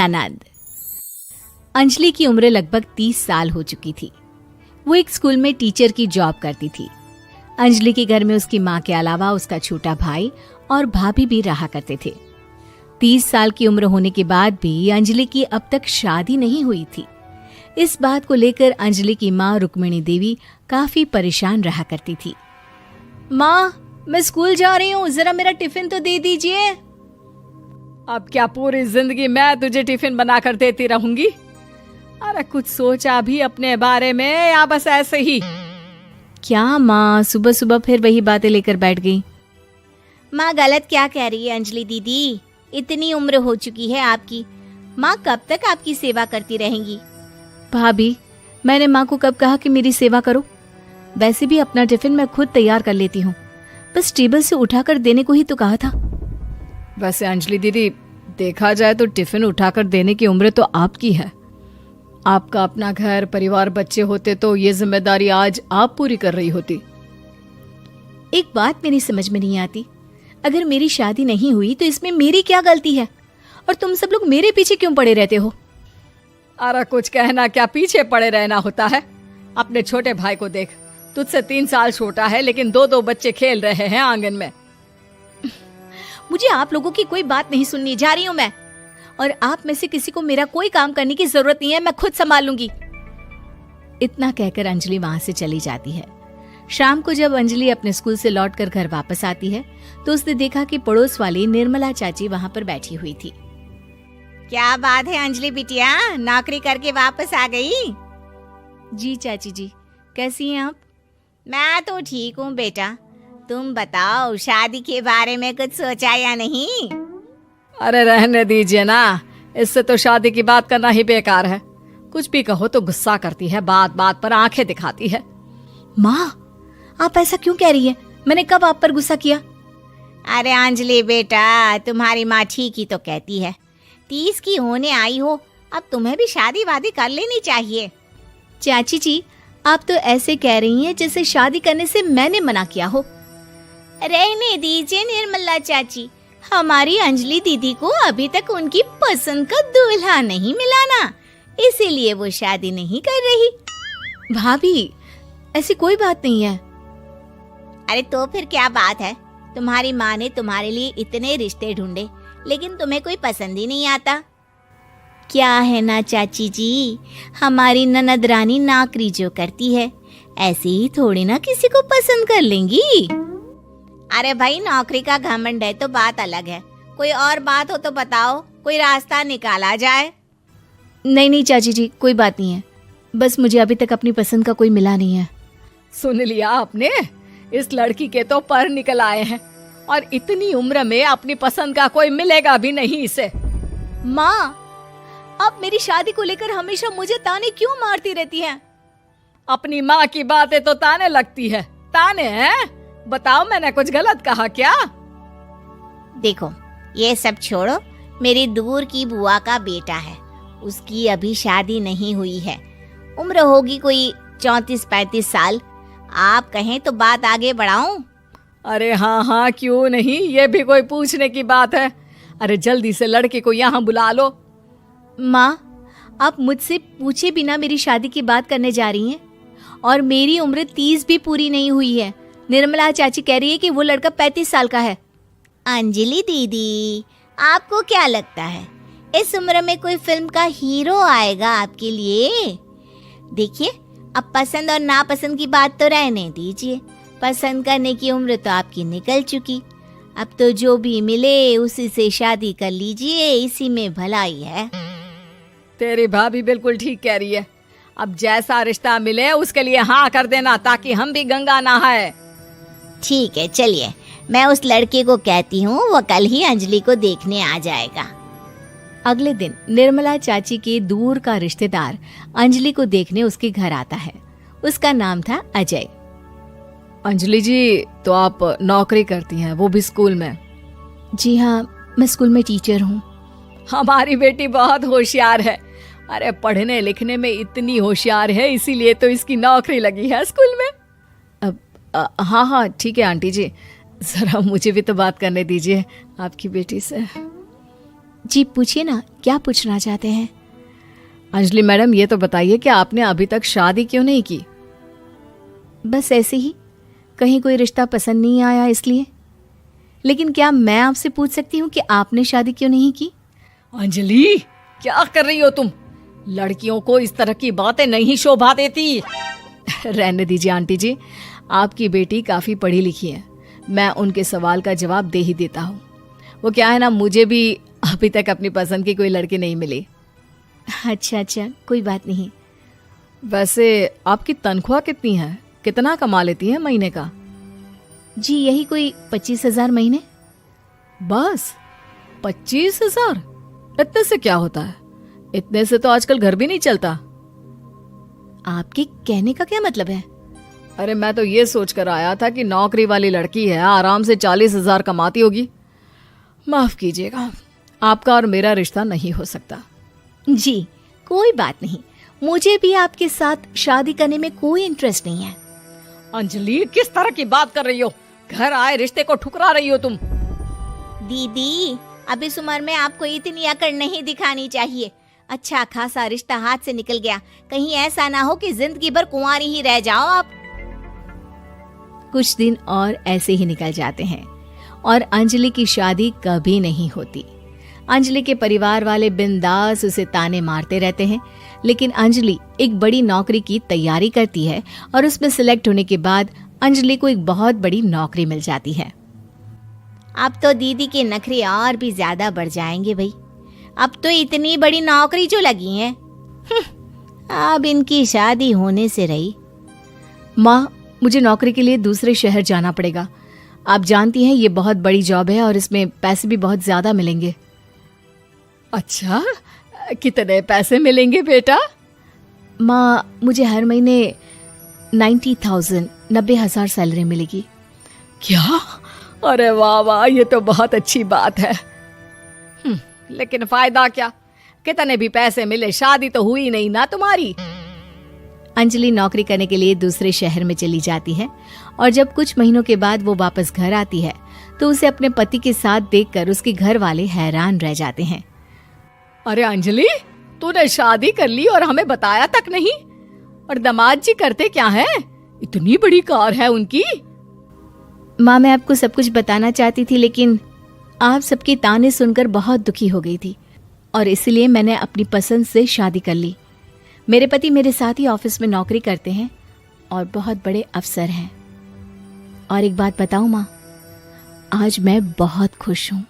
आनंद। अंजलि की उम्र लगभग 30 साल हो चुकी थी। वो एक स्कूल में टीचर की जॉब करती थी। अंजलि के घर में उसकी माँ के अलावा उसका छोटा भाई और भाभी भी रहा करते थे। 30 साल की उम्र होने के बाद भी अंजलि की अब तक शादी नहीं हुई थी। इस बात को लेकर अंजलि की माँ रुक्मिणी देवी काफी परेशान रहा करती थी। माँ, मैं स्कूल जा रही हूँ, जरा मेरा टिफिन तो दे दीजिए। अब क्या पूरी जिंदगी मैं तुझे टिफिन बनाकर देती रहूंगी? अरे कुछ सोचा भी अपने बारे में या बस ऐसे ही? क्या माँ, सुबह सुबह फिर वही बातें लेकर बैठ गई। माँ गलत क्या कह रही है अंजलि दीदी? इतनी उम्र हो चुकी है आपकी, माँ कब तक आपकी सेवा करती रहेंगी? भाभी, मैंने माँ को कब कहा कि मेरी सेवा करो? वैसे भी अपना टिफिन मैं खुद तैयार कर लेती हूँ, बस टेबल से उठाकर देने को ही तो कहा था। वैसे अंजलि दीदी, देखा जाए तो टिफिन उठाकर देने की उम्र तो आपकी है। आपका अपना घर परिवार बच्चे होते तो ये जिम्मेदारी आज आप पूरी कर रही होती। एक बात मेरी समझ में नहीं आती, अगर मेरी शादी नहीं हुई तो इसमें मेरी क्या गलती है? और तुम सब लोग मेरे पीछे क्यों पड़े रहते हो? अरे कुछ कहना क्या पीछे पड़े रहना होता है? अपने छोटे भाई को देख, तुझसे 3 साल छोटा है लेकिन 2 बच्चे खेल रहे हैं आंगन में। मुझे आप लोगों की कोई बात नहीं सुननी, जा रही हूँ मैं। और आप में से किसी को मेरा कोई काम करने की जरूरत नहीं है, मैं खुद संभाल लूंगी। इतना कहकर अंजलि वहां से चली जाती है। शाम को जब अंजलि अपने स्कूल से लौटकर घर वापस आती है तो उसने देखा कि पड़ोस वाली निर्मला चाची वहां पर बैठी हुई थी। क्या बात है अंजलि बिटिया, नौकरी करके वापस आ गई? जी चाची जी, कैसी हैं आप? मैं तो ठीक हूँ बेटा, तुम बताओ शादी के बारे में कुछ सोचा या नहीं? अरे रहने दीजिए ना, इससे तो शादी की बात करना ही बेकार है। कुछ भी कहो तो गुस्सा करती है, बात बात पर आंखें दिखाती है। माँ, आप ऐसा क्यों कह रही है? मैंने कब आप पर गुस्सा किया? अरे अंजलि बेटा, तुम्हारी माँ ठीक ही तो कहती है। 30 की होने आई हो, अब तुम्हें भी शादी वादी कर लेनी चाहिए। चाची जी, आप तो ऐसे कह रही हैं जैसे शादी करने से मैंने मना किया हो। रहने दीजिए निर्मला चाची, हमारी अंजलि दीदी को अभी तक उनकी पसंद का दूल्हा नहीं मिला ना, इसीलिए वो शादी नहीं कर रही। भाभी, ऐसी कोई बात नहीं है। अरे तो फिर क्या बात है? तुम्हारी माँ ने तुम्हारे लिए इतने रिश्ते ढूंढे लेकिन तुम्हें कोई पसंद ही नहीं आता। क्या है ना चाची जी, हमारी ननद रानी नौकरी जो करती है ऐसे ही थोड़ी ना किसी को पसंद कर लेंगी। अरे भाई, नौकरी का घमंड है तो बात अलग है, कोई और बात हो तो बताओ, कोई रास्ता निकाला जाए। नहीं नहीं चाची जी, कोई बात नहीं है, बस मुझे अभी तक अपनी पसंद का कोई मिला नहीं है। सुन लिया आपने, इस लड़की के तो पर निकल आए हैं और इतनी उम्र में अपनी पसंद का कोई मिलेगा भी नहीं इसे। माँ, आप मेरी शादी को लेकर हमेशा मुझे ताने क्यों मारती रहती हैं? अपनी माँ की बातें तो ताने लगती है। ताने हैं? बताओ, मैंने कुछ गलत कहा क्या? देखो, ये सब छोड़ो, मेरी दूर की बुआ का बेटा है, उसकी अभी शादी नहीं हुई है, उम्र होगी कोई 34-35 साल। आप कहें तो बात आगे बढ़ाऊं? अरे हाँ हाँ, क्यों नहीं, ये भी कोई पूछने की बात है। अरे जल्दी से लड़के को यहाँ बुला लो। माँ, आप मुझसे पूछे बिना मेरी शादी की बात करने जा रही हैं, और मेरी उम्र 30 भी पूरी नहीं हुई है। निर्मला चाची कह रही है कि वो लड़का 35 साल का है। अंजलि दीदी, आपको क्या लगता है इस उम्र में कोई फिल्म का हीरो आएगा आपके लिए? देखिए, अब पसंद और नापसंद की बात तो रहने दीजिए, पसंद करने की उम्र तो आपकी निकल चुकी। अब तो जो भी मिले उसी से शादी कर लीजिए, इसी में भलाई है। तेरी भाभी बिल्कुल ठीक कह रही है। अब जैसा रिश्ता मिले उसके लिए हाँ कर देना, ताकि हम भी गंगा नहाए। ठीक है, चलिए, मैं उस लड़के को कहती हूँ, वो कल ही अंजलि को देखने आ जाएगा। अगले दिन निर्मला चाची के दूर का रिश्तेदार अंजलि को देखने उसके घर आता है। उसका नाम था अजय। अंजलि जी, तो आप नौकरी करती हैं, वो भी स्कूल में? जी हाँ, मैं स्कूल में टीचर हूँ। हमारी बेटी बहुत होशियार है। अरे पढ़ने लिखने में इतनी होशियार है, इसीलिए तो इसकी नौकरी लगी है स्कूल में। हाँ हाँ ठीक है आंटी जी, जरा मुझे भी तो बात करने दीजिए आपकी बेटी से। जी पूछिए ना, क्या पूछना चाहते हैं? अंजलि मैडम, ये तो बताइए कि आपने अभी तक शादी क्यों नहीं की? बस ऐसे ही, कहीं कोई रिश्ता पसंद नहीं आया इसलिए। लेकिन क्या मैं आपसे पूछ सकती हूँ कि आपने शादी क्यों नहीं की? अंजलि, क्या कर रही हो तुम? लड़कियों को इस तरह की बातें नहीं शोभा देती। रहने दीजिए आंटी जी, आपकी बेटी काफी पढ़ी लिखी है, मैं उनके सवाल का जवाब दे ही देता हूँ। वो क्या है ना, मुझे भी अभी तक अपनी पसंद की कोई लड़की नहीं मिली। अच्छा अच्छा, कोई बात नहीं। वैसे आपकी तनख्वाह कितनी है? कितना कमा लेती है महीने का? जी यही कोई 25,000 महीने। बस 25,000? इतने से क्या होता है? इतने से तो आजकल घर भी नहीं चलता। आपके कहने का क्या मतलब है? अरे मैं तो ये सोच कर आया था कि नौकरी वाली लड़की है, आराम से 40,000 कमाती होगी। माफ कीजिएगा, आपका और मेरा रिश्ता नहीं हो सकता। जी कोई बात नहीं, मुझे भी आपके साथ शादी करने में कोई इंटरेस्ट नहीं है। अंजलि, किस तरह की बात कर रही हो? घर आए रिश्ते को ठुकरा रही हो तुम। दीदी, अब इस उम्र में आपको इतनी अकड़ नहीं दिखानी चाहिए। अच्छा खासा रिश्ता हाथ से निकल गया, कहीं ऐसा ना हो कि जिंदगी भर कुंवारी ही रह जाओ आप। कुछ दिन और ऐसे ही निकल जाते हैं और अंजलि की शादी कभी नहीं होती। अंजलि के परिवार वाले बिंदास उसे ताने मारते रहते हैं, लेकिन अंजलि एक बड़ी नौकरी की तैयारी करती है और उसमें सिलेक्ट होने के बाद अंजलि को एक बहुत बड़ी नौकरी मिल जाती है। अब तो दीदी के नखरे और भी ज्यादा बढ़ जाएंगे भाई, अब तो इतनी बड़ी नौकरी जो लगी है, अब इनकी शादी होने से रही। माँ, मुझे नौकरी के लिए दूसरे शहर जाना पड़ेगा। आप जानती हैं ये बहुत बड़ी जॉब है और इसमें पैसे भी बहुत ज्यादा मिलेंगे। अच्छा, कितने पैसे मिलेंगे बेटा? माँ, मुझे हर महीने 90,000 सैलरी मिलेगी। क्या? अरे वाह वाह, ये तो बहुत अच्छी बात है। लेकिन फायदा क्या? कितने भी पैसे मिले, शादी तो हुई नहीं ना तुम्हारी। अंजलि नौकरी करने के लिए दूसरे शहर में चली जाती है और जब कुछ महीनों के बाद वो वापस घर आती है तो उसे अपने पति के साथ देखकर उसके घर वाले हैरान रह जाते हैं। अरे अंजलि, तूने शादी कर ली और हमें बताया तक नहीं। और दामाद जी करते क्या हैं? इतनी बड़ी कार है उनकी। माँ, मैं आपको सब कुछ बताना चाहती थी, लेकिन आप सबके ताने सुनकर बहुत दुखी हो गई थी और इसलिए मैंने अपनी पसंद से शादी कर ली। मेरे पति मेरे साथ ही ऑफिस में नौकरी करते हैं और बहुत बड़े अफसर हैं। और एक बात बताऊं माँ, आज मैं बहुत खुश हूँ।